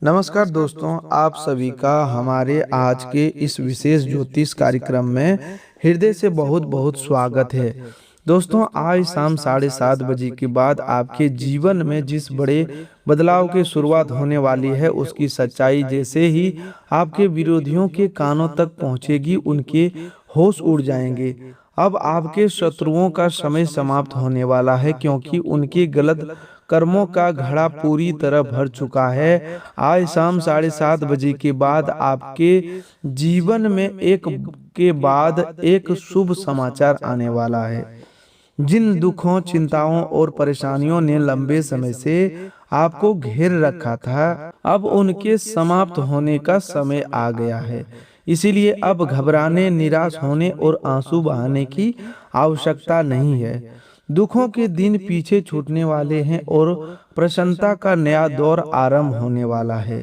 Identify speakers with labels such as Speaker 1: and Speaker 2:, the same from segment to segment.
Speaker 1: नमस्कार दोस्तों, आप सभी का हमारे आज के इस विशेष ज्योतिष कार्यक्रम में हृदय से बहुत बहुत स्वागत है। दोस्तों, आज शाम 7:30 बजे के बाद आपके जीवन में जिस बड़े बदलाव की शुरुआत होने वाली है, उसकी सच्चाई जैसे ही आपके विरोधियों के कानों तक पहुंचेगी, उनके होश उड़ जाएंगे। अब आपके शत्रुओं का समय समाप्त होने वाला है, क्योंकि उनके गलत कर्मों का घड़ा पूरी तरह भर चुका है। आज शाम 7:30 बजे के बाद आपके जीवन में एक के बाद एक शुभ समाचार आने वाला है। जिन दुखों, चिंताओं और परेशानियों ने लंबे समय से आपको घेर रखा था, अब उनके समाप्त होने का समय आ गया है। इसीलिए अब घबराने, निराश होने और आंसू बहाने की आवश्यकता नहीं है। दुखों के दिन पीछे छूटने वाले हैं और प्रसन्नता का नया दौर आरंभ होने वाला है।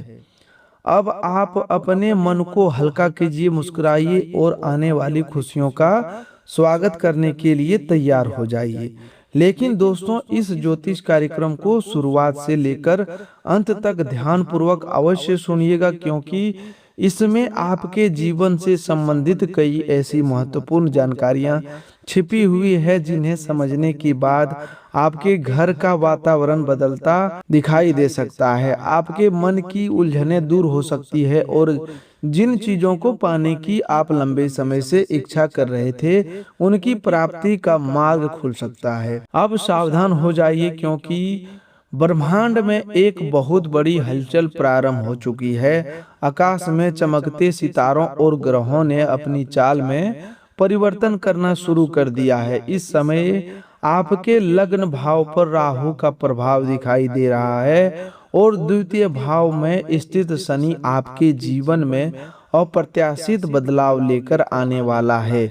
Speaker 1: अब आप अपने मन को हल्का कीजिए, मुस्कुराइए और आने वाली खुशियों का स्वागत करने के लिए तैयार हो जाइए। लेकिन दोस्तों, इस ज्योतिष कार्यक्रम को शुरुआत से लेकर अंत तक ध्यानपूर्वक अवश्य सुनिएगा, क्योंकि इसमें आपके जीवन से संबंधित कई ऐसी महत्वपूर्ण जानकारियां छिपी हुई है, जिन्हें समझने के बाद आपके घर का वातावरण बदलता दिखाई दे सकता है। आपके मन की उलझनें दूर हो सकती है और जिन चीजों को पाने की आप लंबे समय से इच्छा कर रहे थे, उनकी प्राप्ति का मार्ग खुल सकता है। अब सावधान हो जाइए, क्योंकि ब्रह्मांड में एक बहुत बड़ी हलचल प्रारंभ हो चुकी है। आकाश में चमकते सितारों और ग्रहों ने अपनी चाल में परिवर्तन करना शुरू कर दिया है। इस समय आपके लग्न भाव पर राहु का प्रभाव दिखाई दे रहा है और द्वितीय भाव में स्थित शनि आपके जीवन में अप्रत्याशित बदलाव लेकर आने वाला है।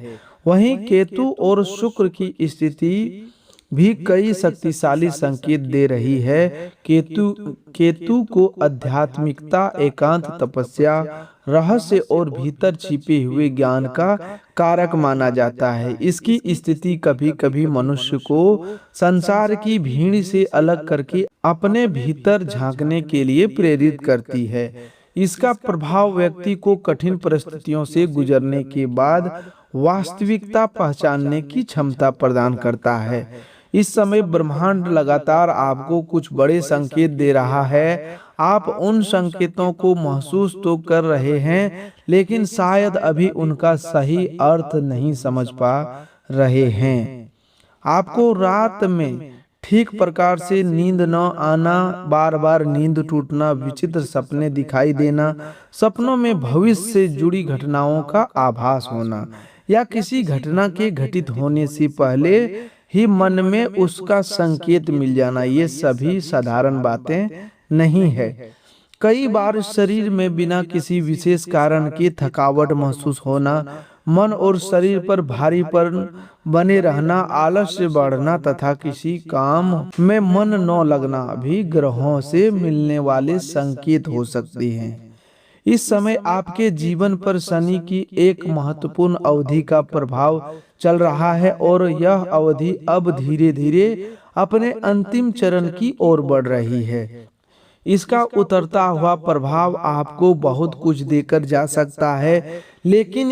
Speaker 1: वहीं केतु और शुक्र की स्थिति भी कई शक्तिशाली संकेत दे रही है। केतु को आध्यात्मिकता, एकांत, तपस्या, रहस्य और भीतर छिपे हुए ज्ञान का कारक माना जाता है। इसकी स्थिति कभी कभी मनुष्य को संसार की भीड़ से अलग करके अपने भीतर झांकने के लिए प्रेरित करती है। इसका प्रभाव व्यक्ति को कठिन परिस्थितियों से गुजरने के बाद वास्तविकता पहचानने की क्षमता प्रदान करता है। इस समय ब्रह्मांड लगातार आपको कुछ बड़े संकेत दे रहा है। आप उन संकेतों को महसूस तो कर रहे हैं, लेकिन शायद अभी उनका सही अर्थ नहीं समझ पा रहे हैं। आपको रात में ठीक प्रकार से नींद न आना, बार बार नींद टूटना, विचित्र सपने दिखाई देना, सपनों में भविष्य से जुड़ी घटनाओं का आभास होना या किसी घटना के घटित होने से पहले ही मन में उसका संकेत मिल जाना, ये सभी साधारण बातें नहीं है। कई बार शरीर में बिना किसी विशेष कारण के थकावट महसूस होना, मन और शरीर पर भारीपन बने रहना, आलस्य बढ़ना तथा किसी काम में मन न लगना भी ग्रहों से मिलने वाले संकेत हो सकते हैं। इस समय आपके जीवन पर शनि की एक महत्वपूर्ण अवधि का प्रभाव चल रहा है और यह अवधि अब धीरे धीरे अपने अंतिम चरण की ओर बढ़ रही है। इसका उतरता हुआ प्रभाव आपको बहुत कुछ देकर जा सकता है, लेकिन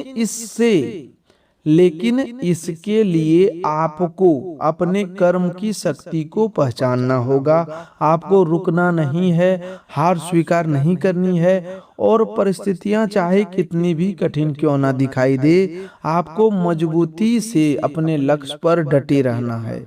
Speaker 1: इसके लिए आपको अपने कर्म की शक्ति को पहचानना होगा। आपको रुकना नहीं है, हार स्वीकार नहीं करनी है और परिस्थितियां चाहे कितनी भी कठिन क्यों ना दिखाई दे, आपको मजबूती से अपने लक्ष्य पर डटे रहना है।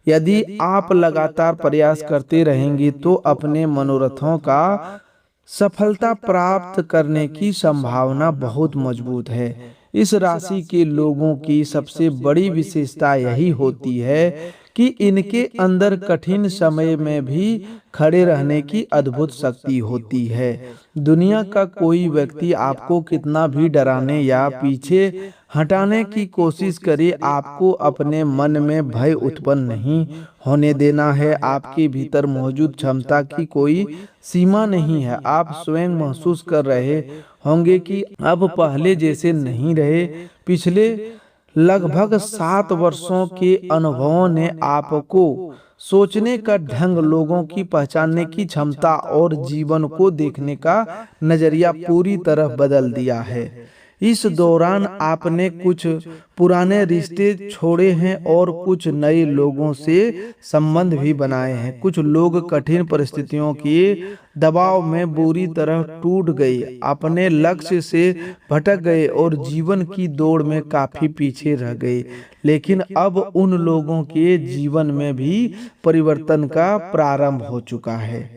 Speaker 1: यदि आप लगातार प्रयास करते रहेंगे तो अपने मनोरथों का सफलता प्राप्त करने की संभावना बहुत मजबूत है। इस राशि के लोगों की सबसे बड़ी विशेषता यही होती है कि इनके अंदर कठिन समय में भी खड़े रहने की अद्भुत शक्ति होती है। दुनिया का कोई व्यक्ति आपको कितना भी डराने या पीछे हटाने की कोशिश करे, आपको अपने मन में भय उत्पन्न नहीं होने देना है। आपके भीतर मौजूद क्षमता की कोई सीमा नहीं है। आप स्वयं महसूस कर रहे होंगे कि अब पहले जैसे नहीं रहे। पिछले लगभग 7 वर्षों के अनुभवों ने आपको सोचने का ढंग, लोगों की पहचानने की क्षमता और जीवन को देखने का नजरिया पूरी तरह बदल दिया है। इस दौरान आपने कुछ पुराने रिश्ते छोड़े हैं और कुछ नए लोगों से संबंध भी बनाए हैं। कुछ लोग कठिन परिस्थितियों के दबाव में बुरी तरह टूट गए, अपने लक्ष्य से भटक गए और जीवन की दौड़ में काफी पीछे रह गए। लेकिन अब उन लोगों के जीवन में भी परिवर्तन का प्रारंभ हो चुका है।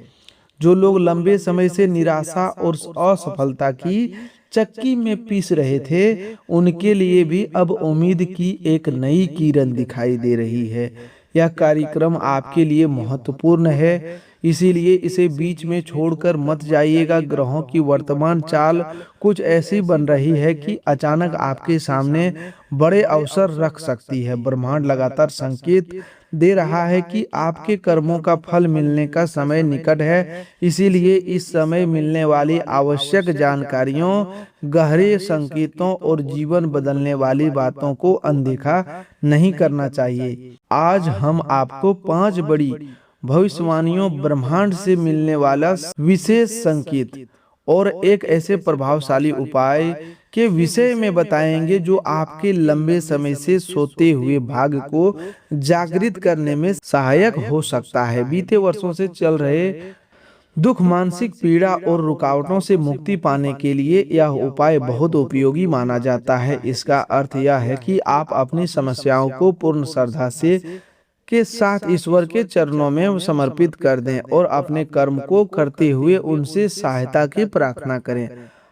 Speaker 1: जो लोग लंबे समय से निराशा और असफलता की चक्की में पीस रहे थे, उनके लिए भी अब उम्मीद की एक नई किरण दिखाई दे रही है। यह कार्यक्रम आपके लिए महत्वपूर्ण है, इसीलिए इसे बीच में छोड़कर मत जाइएगा। ग्रहों की वर्तमान चाल कुछ ऐसी बन रही है कि अचानक आपके सामने बड़े अवसर रख सकती है। ब्रह्मांड लगातार संकेत दे रहा है कि आपके कर्मों का फल मिलने का समय निकट है। इसीलिए इस समय मिलने वाली आवश्यक जानकारियों, गहरे संकेतों और जीवन बदलने वाली बातों को अनदेखा नहीं करना चाहिए। आज हम आपको 5 बड़ी भविष्यवाणियों, ब्रह्मांड से मिलने वाला विशेष संकेत और एक ऐसे प्रभावशाली उपाय के विषय में बताएंगे जो आपके लंबे समय से सोते हुए भाग्य को जागृत करने में सहायक हो सकता है। बीते वर्षों से चल रहे दुख, मानसिक पीड़ा और रुकावटों से मुक्ति पाने के लिए यह उपाय बहुत उपयोगी माना जाता है। इसका अर्थ यह है कि आप अपनी समस्याओं को पूर्ण श्रद्धा से के साथ ईश्वर के चरणों में समर्पित कर दें और अपने कर्म को करते हुए उनसे सहायता की प्रार्थना करें।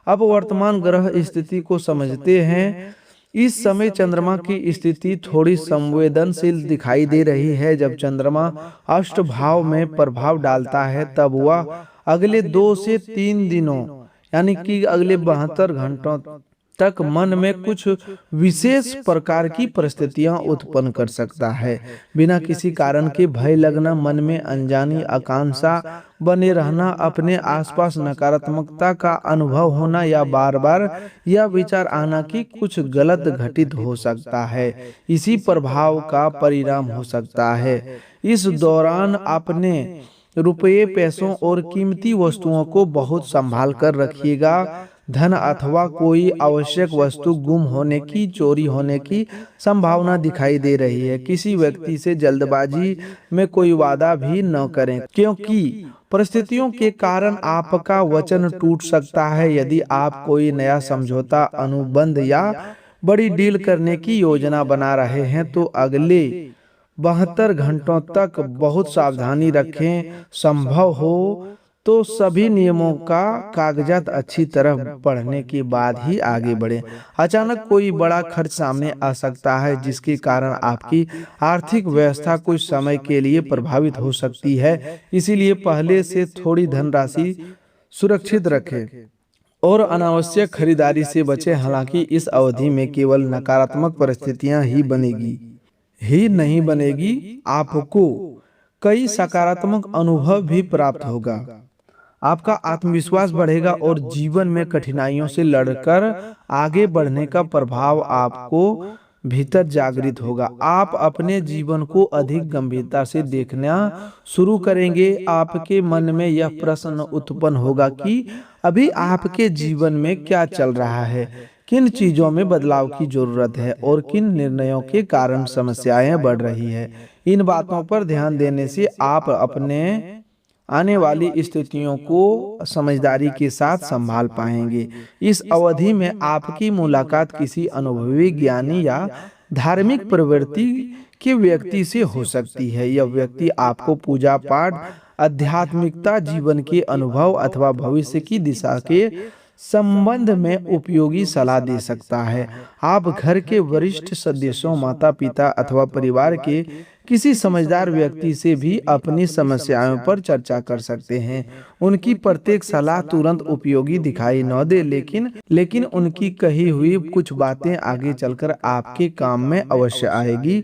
Speaker 1: अब वर्तमान ग्रह स्थिति को समझते हैं। इस समय चंद्रमा की स्थिति थोड़ी संवेदनशील दिखाई दे रही है। जब चंद्रमा अष्ट भाव में प्रभाव डालता है, तब वह अगले 2 से 3 दिनों यानी कि अगले 72 घंटों तक मन में कुछ विशेष प्रकार की परिस्थितियां उत्पन्न कर सकता है। बिना किसी कारण के भय लगना, मन में अनजानी आकांक्षा बने रहना, अपने आसपास नकारात्मकता का अनुभव होना या बार बार यह विचार आना कि कुछ गलत घटित हो सकता है, इसी प्रभाव का परिणाम हो सकता है। इस दौरान अपने रुपये, पैसों और कीमती वस्तुओं को बहुत संभाल कर रखिएगा। धन अथवा कोई आवश्यक वस्तु गुम होने की, चोरी होने की संभावना दिखाई दे रही है। किसी व्यक्ति से जल्दबाजी में कोई वादा भी न करें, क्योंकि परिस्थितियों के कारण आपका वचन टूट सकता है। यदि आप कोई नया समझौता, अनुबंध या बड़ी डील करने की योजना बना रहे हैं, तो अगले 72 घंटों तक बहुत सावधानी रखें। संभव हो तो सभी नियमों का कागजात अच्छी तरह पढ़ने के बाद ही आगे बढ़ें। अचानक कोई बड़ा खर्च सामने आ सकता है, जिसके कारण आपकी आर्थिक व्यवस्था कुछ समय के लिए प्रभावित हो सकती है। इसीलिए पहले से थोड़ी धनराशि सुरक्षित रखें और अनावश्यक खरीदारी से बचें। हालांकि इस अवधि में केवल नकारात्मक परिस्थितियां ही नहीं बनेगी, आपको कई सकारात्मक अनुभव भी प्राप्त होगा। आपका आत्मविश्वास बढ़ेगा और जीवन में कठिनाइयों से लड़कर आगे बढ़ने का प्रभाव आपको भीतर जागृत होगा। आप अपने जीवन को अधिक गंभीरता से देखना शुरू करेंगे। आपके मन में यह प्रश्न उत्पन्न होगा कि अभी आपके जीवन में क्या चल रहा है, किन चीजों में बदलाव की जरूरत है और किन निर्णयों के कारण समस्याएं बढ़ रही है। इन बातों पर ध्यान देने से आप अपने आने वाली स्थितियों को समझदारी के साथ संभाल पाएंगे। इस अवधि में आपकी मुलाकात किसी अनुभवी, ज्ञानी या धार्मिक प्रवृत्ति के व्यक्ति से हो सकती है। यह व्यक्ति आपको पूजा पाठ, आध्यात्मिकता, जीवन के अनुभव अथवा भविष्य की दिशा के संबंध में उपयोगी सलाह दे सकता है। आप घर के वरिष्ठ सदस्यों, माता पिता अथवा परिवार के किसी समझदार व्यक्ति से भी अपनी समस्याओं पर चर्चा कर सकते हैं। उनकी प्रत्येक सलाह तुरंत उपयोगी दिखाई न दे, लेकिन उनकी कही हुई कुछ बातें आगे चलकर आपके काम में अवश्य आएगी।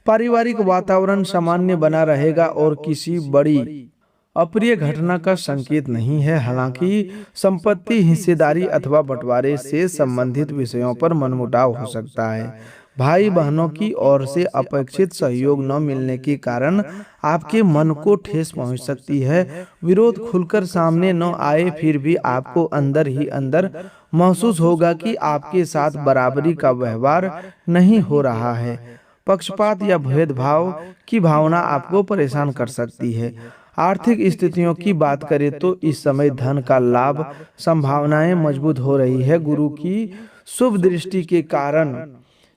Speaker 1: पारिवारिक वातावरण सामान्य बना रहेगा और किसी बड़ी अप्रिय घटना का संकेत नहीं है। हालांकि संपत्ति, हिस्सेदारी अथवा बंटवारे से संबंधित विषयों पर मनमुटाव हो सकता है। भाई बहनों की ओर से अपेक्षित सहयोग न मिलने के कारण आपके मन को ठेस पहुंच सकती है। विरोध खुलकर सामने न आए फिर भी आपको अंदर ही अंदर महसूस होगा कि आपके साथ बराबरी का व्यवहार नहीं हो रहा है। पक्षपात या भेदभाव की भावना आपको परेशान कर सकती है। आर्थिक स्थितियों की बात करें तो इस समय धन का लाभ संभावनाएं मजबूत हो रही है। गुरु की शुभ दृष्टि के कारण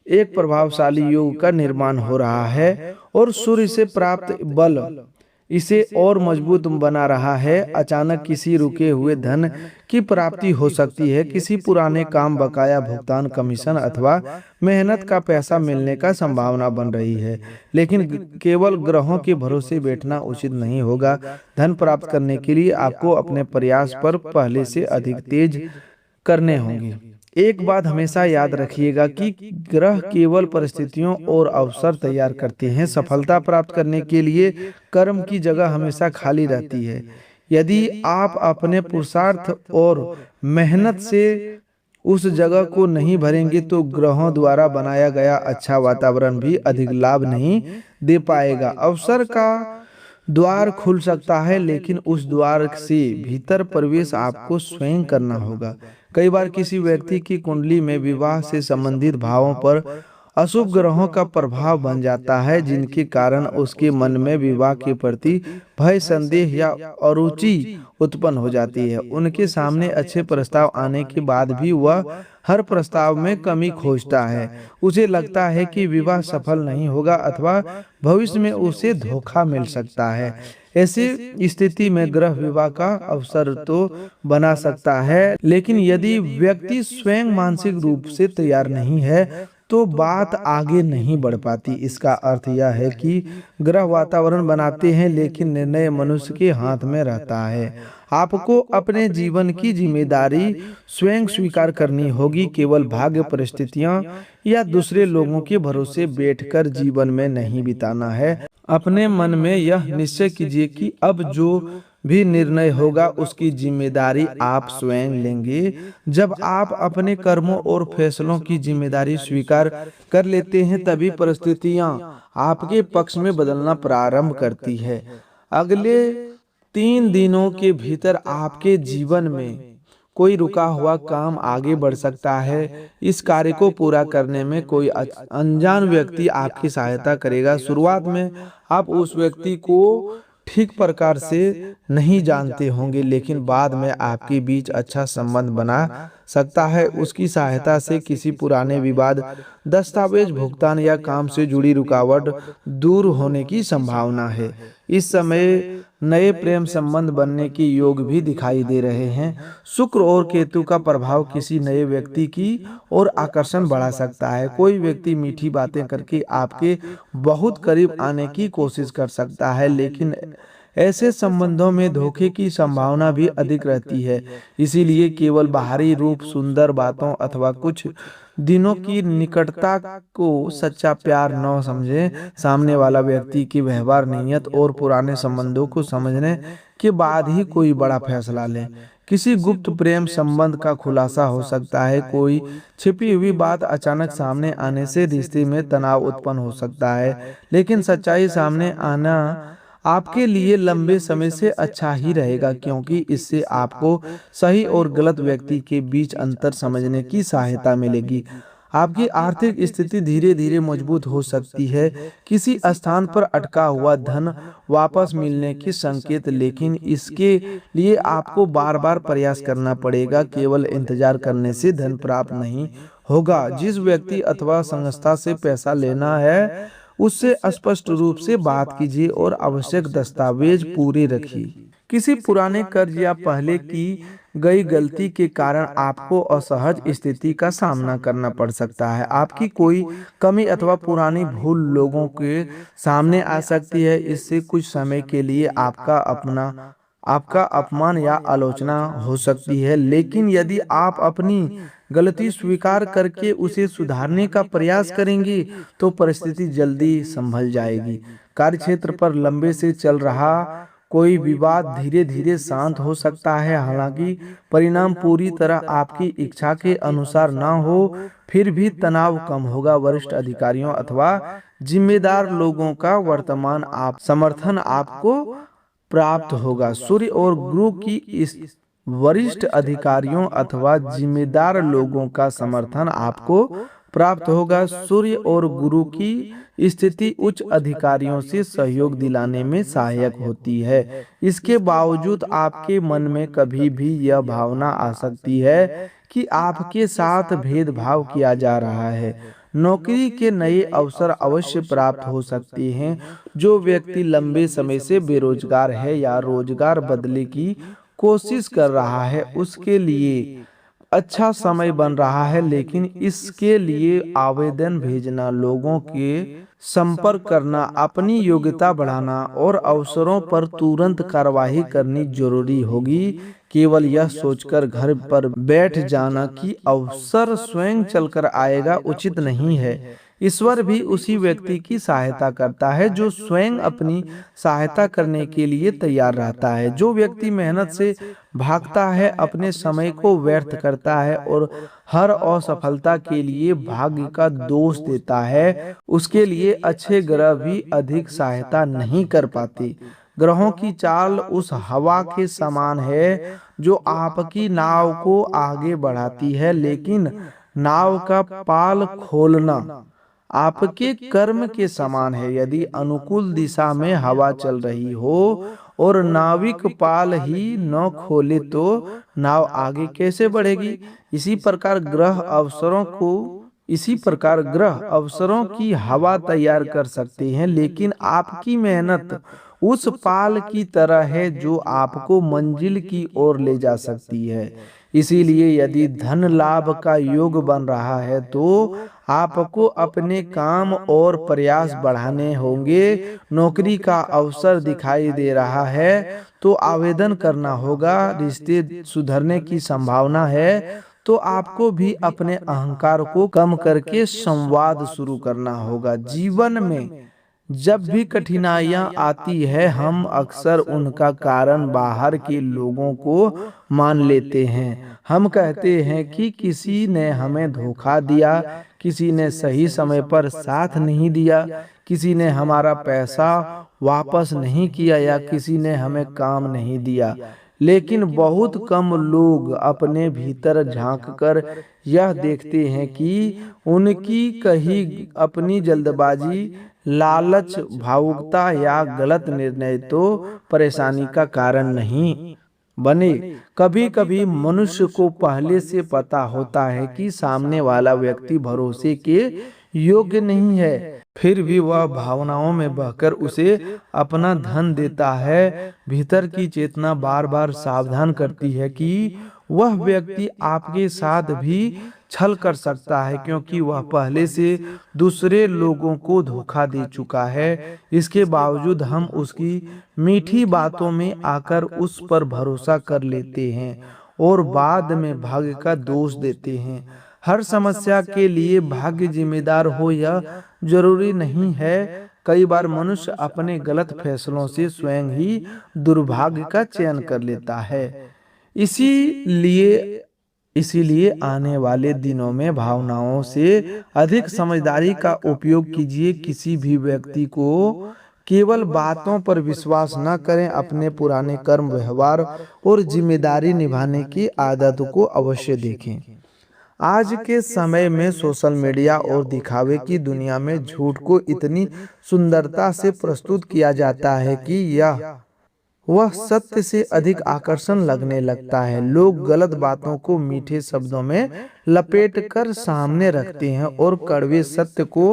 Speaker 1: एक प्रभावशाली योग का निर्माण हो रहा है और सूर्य से प्राप्त बल इसे और मजबूत बना रहा है। अचानक किसी रुके हुए धन की प्राप्ति हो सकती है। किसी पुराने काम, बकाया भुगतान, कमीशन अथवा मेहनत का पैसा मिलने का संभावना बन रही है। लेकिन केवल ग्रहों के भरोसे बैठना उचित नहीं होगा। धन प्राप्त करने के लिए आपको अपने प्रयास पर पहले से अधिक तेज करने होंगे। एक बात हमेशा याद रखिएगा कि ग्रह केवल परिस्थितियों और अवसर तैयार करते हैं। सफलता प्राप्त करने के लिए कर्म की जगह हमेशा खाली रहती है। यदि आप अपने पुरुषार्थ और मेहनत से उस जगह को नहीं भरेंगे तो ग्रहों द्वारा बनाया गया अच्छा वातावरण भी अधिक लाभ नहीं दे पाएगा। अवसर का द्वार खुल सकता है, लेकिन उस द्वार से भीतर प्रवेश आपको स्वयं करना होगा। कई बार किसी व्यक्ति की कुंडली में विवाह से संबंधित भावों पर अशुभ ग्रहों का प्रभाव बन जाता है, जिनके कारण उसके मन में विवाह के प्रति भय, संदेह या अरुचि उत्पन्न हो जाती है। उनके सामने अच्छे प्रस्ताव आने के बाद भी वह हर प्रस्ताव में कमी खोजता है। उसे लगता है कि विवाह सफल नहीं होगा अथवा भविष्य में उसे धोखा मिल सकता है। ऐसी स्थिति में ग्रह विवाह का अवसर तो बना सकता है, लेकिन यदि व्यक्ति स्वयं मानसिक रूप से तैयार नहीं है तो बात आगे नहीं बढ़ पाती। इसका अर्थ यह है कि ग्रह वातावरण बनाते हैं, लेकिन निर्णय मनुष्य के हाथ में रहता है। आपको अपने जीवन की जिम्मेदारी स्वयं स्वीकार करनी होगी। केवल भाग्य, परिस्थितियां या दूसरे लोगों के भरोसे बैठकर जीवन में नहीं बिताना है। अपने मन में यह निश्चय कीजिए कि अब जो भी निर्णय होगा उसकी जिम्मेदारी आप स्वयं लेंगे। जब आप अपने कर्मों और फैसलों की जिम्मेदारी स्वीकार कर लेते हैं तभी परिस्थितियां आपके पक्ष में बदलना प्रारंभ करती है। अगले 3 दिनों के भीतर आपके जीवन में कोई रुका हुआ काम आगे बढ़ सकता है। इस कार्य को पूरा करने में कोई अनजान व्यक्ति आपकी सहायता करेगा। शुरुआत में आप उस व्यक्ति को ठीक प्रकार से नहीं जानते होंगे, लेकिन बाद में आपके बीच अच्छा संबंध बना सकता है। उसकी सहायता से किसी पुराने विवाद, दस्तावेज, भुगतान या काम से जुड़ी रुकावट दूर होने की संभावना है। इस समय नए प्रेम संबंध बनने के योग भी दिखाई दे रहे हैं। शुक्र और केतु का प्रभाव किसी नए व्यक्ति की ओर आकर्षण बढ़ा सकता है। कोई व्यक्ति मीठी बातें करके आपके बहुत करीब आने की कोशिश कर सकता है, लेकिन ऐसे संबंधों में धोखे की संभावना भी अधिक रहती है। इसीलिए केवल बाहरी रूप, सुंदर बातों अथवा कुछ दिनों की निकटता को सच्चा प्यार न समझें। सामने वाला व्यक्ति की व्यवहार, नीयत और पुराने संबंधों को समझने के बाद ही कोई बड़ा फैसला लें। किसी गुप्त प्रेम संबंध का खुलासा हो सकता है। कोई छिपी हुई बात अचानक सामने आने से रिश्ते में तनाव उत्पन्न हो सकता है, लेकिन सच्चाई सामने आना आपके लिए लंबे समय से अच्छा ही रहेगा, क्योंकि इससे आपको सही और गलत व्यक्ति के बीच अंतर समझने की सहायता मिलेगी। आपकी आर्थिक स्थिति धीरे धीरे मजबूत हो सकती है। किसी स्थान पर अटका हुआ धन वापस मिलने के संकेत, लेकिन इसके लिए आपको बार बार प्रयास करना पड़ेगा। केवल इंतजार करने से धन प्राप्त नहीं होगा। जिस व्यक्ति अथवा संस्था से पैसा लेना है उससे स्पष्ट रूप से बात कीजिए और आवश्यक दस्तावेज पूरे रखिए। किसी पुराने कर्ज या पहले की गई गलती के कारण आपको असहज स्थिति का सामना करना पड़ सकता है। आपकी कोई कमी अथवा पुरानी भूल लोगों के सामने आ सकती है। इससे कुछ समय के लिए आपका अपमान या आलोचना हो सकती है, लेकिन यदि आप अपनी गलती स्वीकार करके उसे सुधारने का प्रयास करेंगे तो परिस्थिति जल्दी संभल जाएगी। कार्यक्षेत्र पर लंबे से चल रहा कोई विवाद धीरे धीरे शांत हो सकता है, हालांकि परिणाम पूरी तरह आपकी इच्छा के अनुसार ना हो, फिर भी तनाव कम होगा। वरिष्ठ अधिकारियों अथवा जिम्मेदार लोगों का वर्तमान आप समर्थन आपको प्राप्त होगा। सूर्य और गुरु की इस वरिष्ठ अधिकारियों अथवा जिम्मेदार लोगों का समर्थन आपको प्राप्त होगा। सूर्य और गुरु की स्थिति उच्च अधिकारियों से सहयोग दिलाने में सहायक होती है। इसके बावजूद आपके मन में कभी भी यह भावना आ सकती है कि आपके साथ भेदभाव किया जा रहा है। नौकरी के नए अवसर अवश्य प्राप्त हो सकते हैं। जो व्यक्ति लंबे समय से बेरोजगार है या रोजगार बदलने की कोशिश कर रहा है, उसके लिए अच्छा समय बन रहा है, लेकिन इसके लिए आवेदन भेजना, लोगों के संपर्क करना, अपनी योग्यता बढ़ाना और अवसरों पर तुरंत कार्रवाई करनी जरूरी होगी। केवल यह सोचकर घर पर बैठ जाना कि अवसर स्वयं चलकर आएगा उचित नहीं है। ईश्वर भी उसी व्यक्ति की सहायता करता है जो स्वयं अपनी सहायता करने के लिए तैयार रहता है। जो व्यक्ति मेहनत से भागता है, अपने समय को व्यर्थ करता है और हर असफलता के लिए भाग्य का दोष देता है, उसके लिए अच्छे ग्रह भी अधिक सहायता नहीं कर पाते। ग्रहों की चाल उस हवा के समान है जो आपकी नाव को आगे बढ़ाती है, लेकिन नाव का पाल खोलना आपके कर्म के समान है। यदि अनुकूल दिशा में हवा चल रही हो और नाविक पाल ही न खोले तो नाव आगे कैसे बढ़ेगी। इसी प्रकार ग्रह अवसरों की हवा तैयार कर सकते हैं, लेकिन आपकी मेहनत उस पाल की तरह है जो आपको मंजिल की ओर ले जा सकती है। इसीलिए यदि धन लाभ का योग बन रहा है तो आपको अपने काम और प्रयास बढ़ाने होंगे। नौकरी का अवसर दिखाई दे रहा है तो आवेदन करना होगा। रिश्ते सुधरने की संभावना है तो आपको भी अपने अहंकार को कम करके संवाद शुरू करना होगा। जीवन में जब भी कठिनाइयां आती है, हम अक्सर उनका कारण बाहर के लोगों को मान लेते हैं। हम कहते हैं कि किसी ने हमें धोखा दिया, किसी ने सही समय पर साथ नहीं दिया, किसी ने हमारा पैसा वापस नहीं किया या किसी ने हमें काम नहीं दिया। लेकिन बहुत कम लोग अपने भीतर झांककर यह देखते हैं कि उनकी कहीं अपनी जल्दबाजी, लालच, भावुकता या गलत निर्णय तो परेशानी का कारण नहीं बने। कभी कभी मनुष्य को पहले से पता होता है कि सामने वाला व्यक्ति भरोसे के योग्य नहीं है, फिर भी वह भावनाओं में बहकर उसे अपना धन देता है। भीतर की चेतना बार बार सावधान करती है कि वह व्यक्ति आपके साथ भी छल कर सकता है, क्योंकि वह पहले से दूसरे लोगों को धोखा दे चुका है। इसके बावजूद हम उसकी मीठी बातों में आकर उस पर भरोसा कर लेते हैं और बाद में भाग्य का दोष देते हैं। हर समस्या के लिए भाग्य जिम्मेदार हो यह जरूरी नहीं है। कई बार मनुष्य अपने गलत फैसलों से स्वयं ही दुर्भाग्य का चयन कर लेता है। इसीलिए आने वाले दिनों में भावनाओं से अधिक समझदारी का उपयोग कीजिए। किसी भी व्यक्ति को केवल बातों पर विश्वास न करें। अपने पुराने कर्म, व्यवहार और जिम्मेदारी निभाने की आदत को अवश्य देखें। आज के समय में सोशल मीडिया और दिखावे की दुनिया में झूठ को इतनी सुंदरता से प्रस्तुत किया जाता है कि वह सत्य से अधिक आकर्षण लगने लगता है। लोग गलत बातों को मीठे शब्दों में लपेटकर सामने रखते हैं और कड़वे सत्य को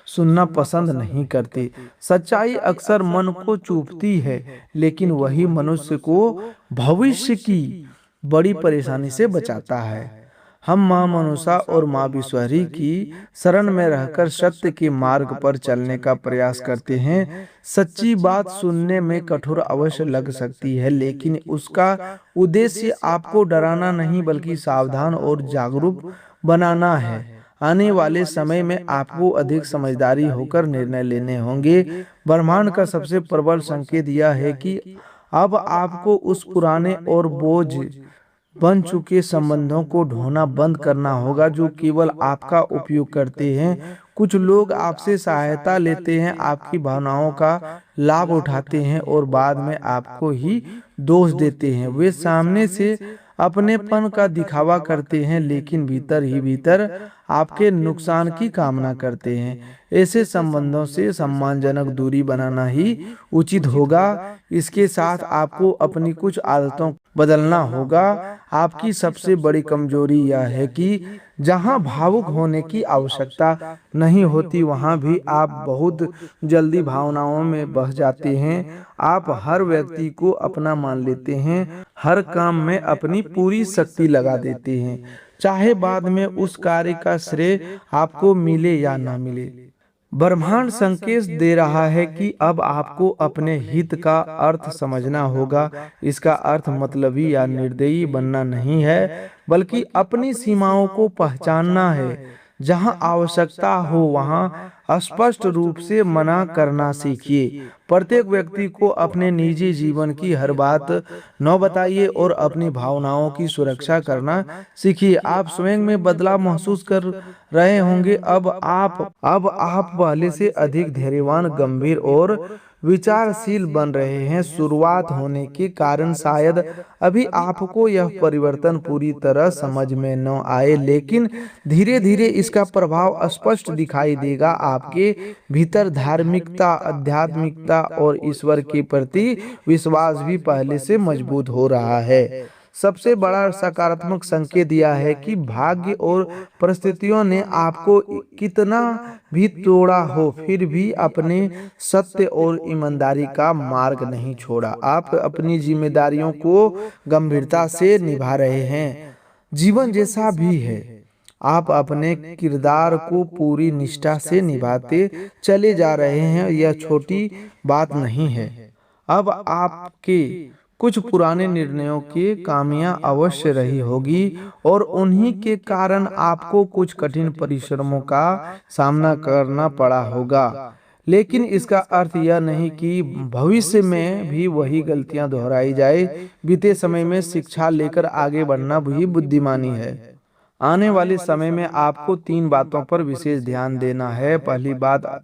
Speaker 1: सुनना पसंद नहीं करते। सच्चाई अक्सर मन को चुभती है, लेकिन वही मनुष्य को भविष्य की बड़ी परेशानी से बचाता है। हम मां मनसा और मां विश्वहरी की शरण में रहकर सत्य के मार्ग पर चलने का प्रयास करते हैं। सच्ची बात सुनने में कठोर अवश्य लग सकती है, लेकिन उसका उद्देश्य आपको डराना नहीं बल्कि सावधान और जागरूक बनाना है। आने वाले समय में आपको अधिक समझदारी होकर निर्णय लेने होंगे। ब्रह्मांड का सबसे प्रबल संकेत यह है कि अब आपको उस पुराने और बोझ बन चुके संबंधों को ढोना बंद करना होगा जो केवल आपका उपयोग करते हैं। कुछ लोग आपसे सहायता लेते हैं, आपकी भावनाओं का लाभ उठाते हैं और बाद में आपको ही दोष देते हैं। वे सामने से अपनेपन का दिखावा करते हैं लेकिन भीतर ही भीतर आपके नुकसान की कामना करते हैं। ऐसे संबंधों से सम्मानजनक दूरी बनाना ही उचित होगा। इसके साथ आपको अपनी कुछ आदतों बदलना होगा। आपकी सबसे बड़ी कमजोरी यह है कि जहां भावुक होने की आवश्यकता नहीं होती वहां भी आप बहुत जल्दी भावनाओं में बह जाते हैं। आप हर व्यक्ति को अपना मान लेते हैं, हर काम में अपनी पूरी शक्ति लगा देते हैं, चाहे बाद में उस कार्य का श्रेय आपको मिले या ना मिले। ब्रह्मांड संकेत दे रहा है कि अब आपको अपने हित का अर्थ समझना होगा। इसका अर्थ मतलबी या निर्दयी बनना नहीं है, बल्कि अपनी सीमाओं को पहचानना है। जहां आवश्यकता हो वहां स्पष्ट रूप से मना करना सीखिए। प्रत्येक व्यक्ति को अपने निजी जीवन की हर बात न बताइए और अपनी भावनाओं की सुरक्षा करना सीखिए। आप स्वयं में बदलाव महसूस कर रहे होंगे। अब आप पहले से अधिक धैर्यवान, गंभीर और विचारशील बन रहे हैं। शुरुआत होने के कारण शायद अभी आपको यह परिवर्तन पूरी तरह समझ में न आए, लेकिन धीरे धीरे इसका प्रभाव स्पष्ट दिखाई देगा। आपके भीतर धार्मिकता, आध्यात्मिकता और ईश्वर के प्रति विश्वास भी पहले से मजबूत हो रहा है। सबसे बड़ा सकारात्मक संकेत यह है कि भाग्य और परिस्थितियों ने आपको कितना भी तोड़ा हो, फिर भी अपने सत्य और ईमानदारी का मार्ग नहीं छोड़ा। आप अपनी जिम्मेदारियों को गंभीरता से निभा रहे हैं। जीवन जैसा भी है, आप अपने किरदार को पूरी निष्ठा से निभाते चले जा रहे हैं। यह छोटी बात नहीं है। अब आपके कुछ पुराने निर्णयों की खामियां अवश्य रही होगी और उन्हीं के कारण आपको कुछ कठिन परिश्रमों का सामना करना पड़ा होगा, लेकिन इसका अर्थ यह नहीं कि भविष्य में भी वही गलतियां दोहराई जाए। बीते समय में शिक्षा लेकर आगे बढ़ना भी बुद्धिमानी है। आने वाले समय में आपको 3 बातों पर विशेष ध्यान देना है। पहली बात,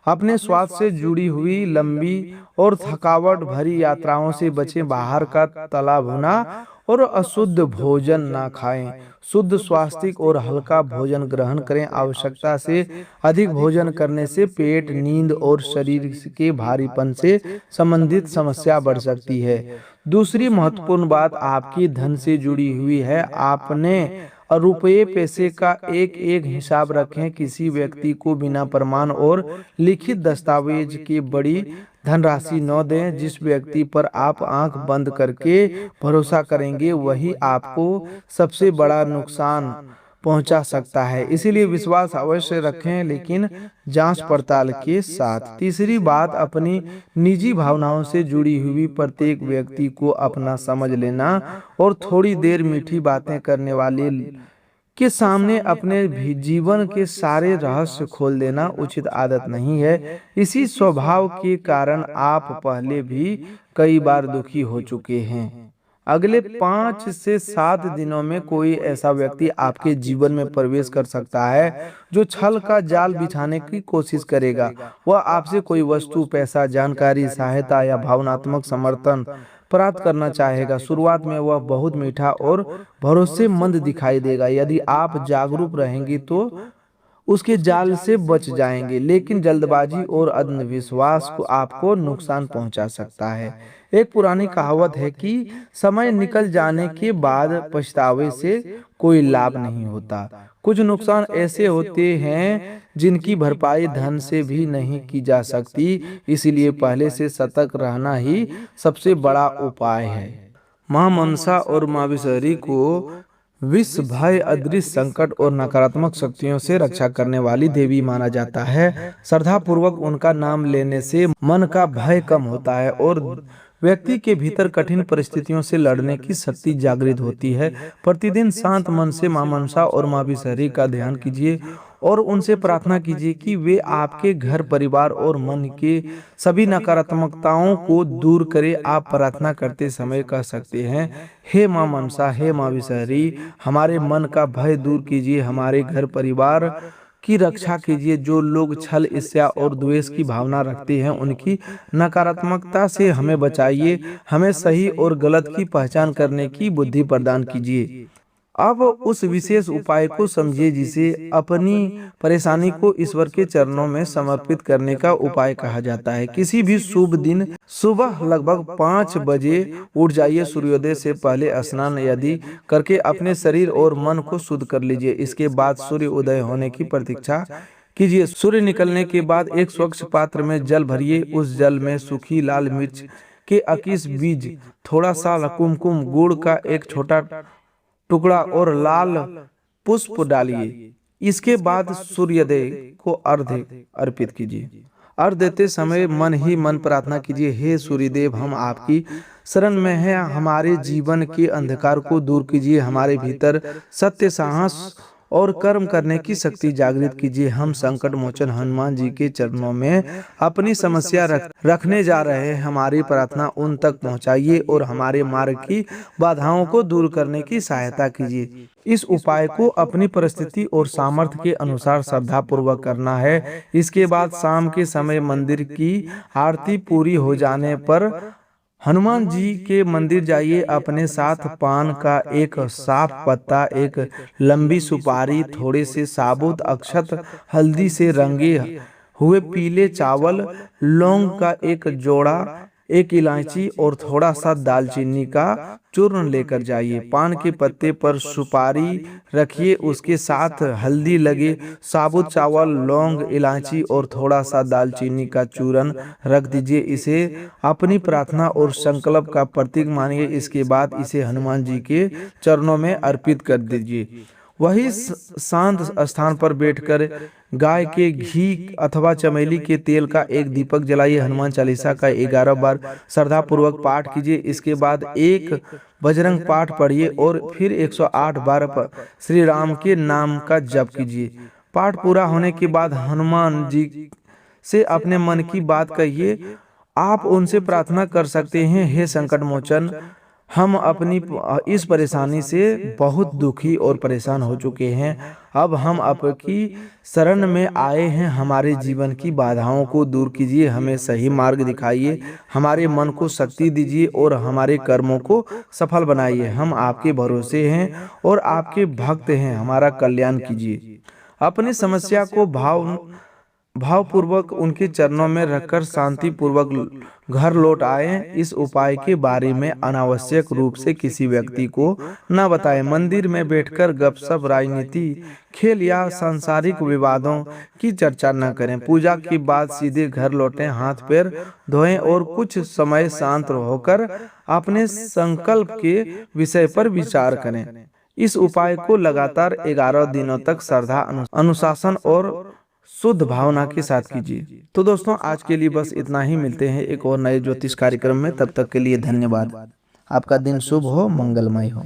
Speaker 1: अपने स्वास्थ्य से जुड़ी हुई लंबी और थकावट भरी यात्राओं से बचें। बाहर का तला भुना और अशुद्ध भोजन ना खाएं। शुद्ध, स्वास्थ्य और हल्का भोजन ग्रहण करें। आवश्यकता से अधिक भोजन करने से पेट, नींद और शरीर के भारीपन से संबंधित समस्या बढ़ सकती है। दूसरी महत्वपूर्ण बात आपकी धन से जुड़ी हुई है। आपने रुपये पैसे का एक एक हिसाब रखें। किसी व्यक्ति को बिना प्रमाण और लिखित दस्तावेज के बड़ी धनराशि न दें। जिस व्यक्ति पर आप आंख बंद करके भरोसा करेंगे वही आपको सबसे बड़ा नुकसान पहुंचा सकता है। इसीलिए विश्वास अवश्य रखें, लेकिन जांच पड़ताल के साथ। तीसरी बात, अपनी निजी भावनाओं से जुड़ी हुई प्रत्येक व्यक्ति को अपना समझ लेना और थोड़ी देर मीठी बातें करने वाले के सामने अपने जीवन के सारे रहस्य खोल देना उचित आदत नहीं है। इसी स्वभाव के कारण आप पहले भी कई बार दुखी हो चुके हैं। अगले 5 से 7 दिनों में कोई ऐसा व्यक्ति आपके जीवन में प्रवेश कर सकता है जो छल का जाल बिछाने की कोशिश करेगा। वह आपसे कोई वस्तु, पैसा, जानकारी, सहायता या भावनात्मक समर्थन प्राप्त करना चाहेगा। शुरुआत में वह बहुत मीठा और भरोसेमंद दिखाई देगा। यदि आप जागरूक रहेंगे तो उसके जाल से बच जाएंगे, लेकिन जल्दबाजी और अंधविश्वास को आपको नुकसान पहुंचा सकता है। एक पुरानी कहावत है कि समय निकल जाने के बाद पछतावे से कोई लाभ नहीं होता। कुछ नुकसान ऐसे होते हैं जिनकी भरपाई धन से भी नहीं की जा सकती, इसलिए पहले से सतर्क रहना ही सबसे बड़ा उपाय है। मां मनसा और मां विषहरी को विष, भय, अदृश्य संकट और नकारात्मक शक्तियों से रक्षा करने वाली देवी माना जाता है। श्रद्धा पूर्वक उनका नाम लेने से मन का भय कम होता है और व्यक्ति के भीतर कठिन परिस्थितियों से लड़ने की शक्ति जागृत होती है। प्रतिदिन शांत मन से मां मनसा और मां विषहरी का ध्यान कीजिए और उनसे प्रार्थना कीजिए कि वे आपके घर, परिवार और मन के सभी नकारात्मकताओं को दूर करें। आप प्रार्थना करते समय कह सकते हैं, हे मां मनसा, हे मां विषहरी, हमारे मन का भय दूर कीजिए, हमारे घर परिवार की रक्षा कीजिए। जो लोग छल, ईर्ष्या और द्वेष की भावना रखते हैं, उनकी नकारात्मकता से हमें बचाइए। हमें सही और गलत की पहचान करने की बुद्धि प्रदान कीजिए। अब उस विशेष उपाय को समझिए जिसे अपनी परेशानी को ईश्वर के चरणों में समर्पित करने का उपाय कहा जाता है। किसी भी शुभ दिन सुबह लगभग 5 बजे उठ जाइए। सूर्योदय से पहले स्नान यदि करके अपने शरीर और मन को शुद्ध कर लीजिए। इसके बाद सूर्य उदय होने की प्रतीक्षा कीजिए। सूर्य निकलने के बाद एक स्वच्छ पात्र में जल भरिए। उस जल में सूखी लाल मिर्च के 21 बीज, थोड़ा सा कुमकुम, गुड़ का एक छोटा टुकड़ा और लाल पुष्प डालिए। इसके बाद सूर्योदय को अर्घ्य अर्पित कीजिए। अर्घ्य देते समय मन ही मन प्रार्थना कीजिए, हे सूर्यदेव, हम आपकी शरण में हैं। हमारे जीवन के अंधकार को दूर कीजिए। हमारे भीतर सत्य, साहस और कर्म करने की शक्ति जागृत कीजिए। हम संकट मोचन हनुमान जी के चरणों में अपनी समस्या रखने जा रहे हैं। हमारी प्रार्थना उन तक पहुंचाइए और हमारे मार्ग की बाधाओं को दूर करने की सहायता कीजिए। इस उपाय को अपनी परिस्थिति और सामर्थ्य के अनुसार श्रद्धा पूर्वक करना है। इसके बाद शाम के समय मंदिर की आरती पूरी हो जाने पर हनुमान जी के मंदिर जाइए। अपने साथ पान का एक साफ पत्ता, एक लंबी सुपारी, थोड़े से साबुत अक्षत, हल्दी से रंगे हुए पीले चावल, लौंग का एक जोड़ा, एक इलायची और थोड़ा सा दालचीनी का चूर्ण लेकर जाइए। पान के पत्ते पर सुपारी रखिए, उसके साथ हल्दी लगे साबुत चावल, लौंग, इलायची और थोड़ा सा दालचीनी का चूर्ण रख दीजिए। इसे अपनी प्रार्थना और संकल्प का प्रतीक मानिए। इसके बाद इसे हनुमान जी के चरणों में अर्पित कर दीजिए। वही शांत स्थान पर बैठकर गाय के घी अथवा चमेली के तेल का एक दीपक जलाइए। हनुमान चालीसा का 11 बार श्रद्धा पूर्वक पाठ कीजिए। इसके बाद एक बजरंग पाठ पढ़िए और फिर 108 बार श्री राम के नाम का जप कीजिए। पाठ पूरा होने के बाद हनुमान जी से अपने मन की बात कहिए। आप उनसे प्रार्थना कर सकते हैं, हे संकट मोचन, हम अपनी इस परेशानी से बहुत दुखी और परेशान हो चुके हैं। अब हम आपकी शरण में आए हैं। हमारे जीवन की बाधाओं को दूर कीजिए, हमें सही मार्ग दिखाइए, हमारे मन को शक्ति दीजिए और हमारे कर्मों को सफल बनाइए। हम आपके भरोसे हैं और आपके भक्त हैं, हमारा कल्याण कीजिए। अपनी समस्या को भावपूर्वक उनके चरणों में रखकर शांति पूर्वक घर लौट आए। इस उपाय के बारे में अनावश्यक रूप से किसी व्यक्ति को न बताएं। मंदिर में बैठकर गपशप, राजनीति, खेल या सांसारिक विवादों की चर्चा न करें। पूजा के बाद सीधे घर लौटें, हाथ पैर धोएं और कुछ समय शांत होकर अपने संकल्प के विषय पर विचार करें। इस उपाय को लगातार 11 दिनों तक श्रद्धा, अनुशासन और शुद्ध भावना के साथ कीजिए। तो दोस्तों, आज के लिए बस इतना ही। मिलते हैं एक और नए ज्योतिष कार्यक्रम में। तब तक के लिए धन्यवाद। आपका दिन शुभ हो, मंगलमय हो।